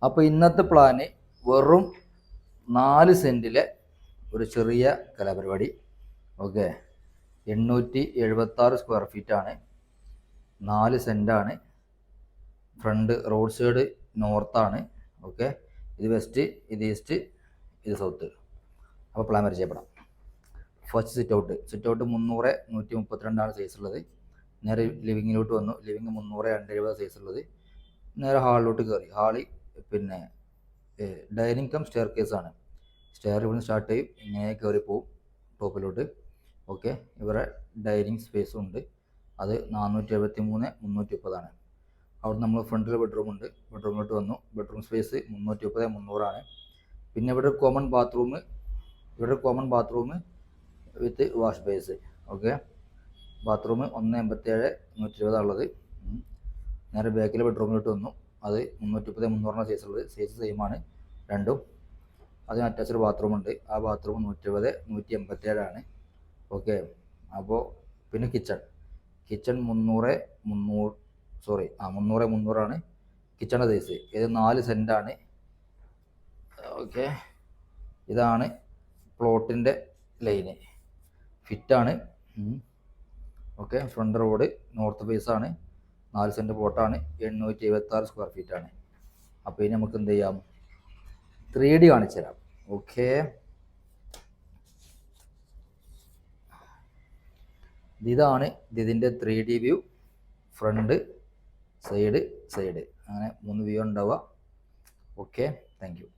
അപ്പോൾ ഇന്നത്തെ പ്ലാന് വെറും 4 സെൻറ്റിലെ ഒരു ചെറിയ കലാപരിപാടി. ഓക്കെ, 876 സ്ക്വയർ ഫീറ്റാണ്, 4 സെൻറ്റാണ്. ഫ്രണ്ട് റോഡ് സൈഡ് നോർത്താണ്. ഓക്കെ, ഇത് വെസ്റ്റ്, ഇത് ഈസ്റ്റ്, ഇത് സൗത്ത്. അപ്പോൾ പ്ലാൻ പരിചയപ്പെടാം. ഫസ്റ്റ് സിറ്റ് ഔട്ട് 300/132 സൈസ് ഉള്ളത്. നേരെ ലിവിങ്ങിലോട്ട് വന്നു. ലിവിങ് 300/270 സൈസ് ഉള്ളത്. നേരെ ഹാളിലോട്ട് കയറി. ഹാളി പിന്നെ ഡൈനിങ് കം സ്റ്റെയർ കേസാണ്. സ്റ്റെയർ ഇവിടുന്ന് സ്റ്റാർട്ട് ചെയ്യും, ഇങ്ങനെ കയറി പോവും ടോപ്പിലോട്ട്. ഓക്കെ, ഇവരെ ഡൈനിങ് സ്പേസും ഉണ്ട്. അത് 473/330. അവിടെ നമ്മൾ ഫ്രണ്ടിൽ ബെഡ്റൂം ഉണ്ട്. ബെഡ്റൂമിലോട്ട് വന്നു. Bedroom space 330/300. പിന്നെ ഇവിടെ കോമൺ ബാത്റൂം വിത്ത് വാഷ് ബേസ്. ഓക്കെ, ബാത്റൂം 187/120 ഉള്ളത്. നേരെ ബാക്കിലെ ബെഡ്റൂമിലോട്ട് വന്നു. അത് 330/300 സൈസ് ഉള്ളത്. സൈസ് സെയിം ആണ് രണ്ടും. അതിന് അറ്റാച്ച്ഡ് ബാത്റൂം ഉണ്ട്. ആ ബാത്റൂം 120/187. ഓക്കെ, അപ്പോൾ പിന്നെ കിച്ചൺ 300/300 കിച്ചണിൻ്റെ സൈസ്. ഇത് 4 സെൻറ്റാണ്. ഓക്കെ, ഇതാണ് പ്ലോട്ടിൻ്റെ ലൈന്, ഫിറ്റാണ്. ഓക്കെ, ഫ്രണ്ട് റോഡ് നോർത്ത് ഫേസാണ്, 4 സെൻറ്റ് പ്ലോട്ടാണ്, 876 സ്ക്വയർ ഫീറ്റാണ്. അപ്പോൾ ഇനി നമുക്ക് എന്ത് ചെയ്യാം, 3D കാണിച്ചു തരാം. ഓക്കെ, ഇതാണ് ഇതിൻ്റെ 3D വ്യൂ. ഫ്രണ്ട്, സൈഡ്, അങ്ങനെ 3 വ്യൂ ഉണ്ടാവുക. Okay, thank you.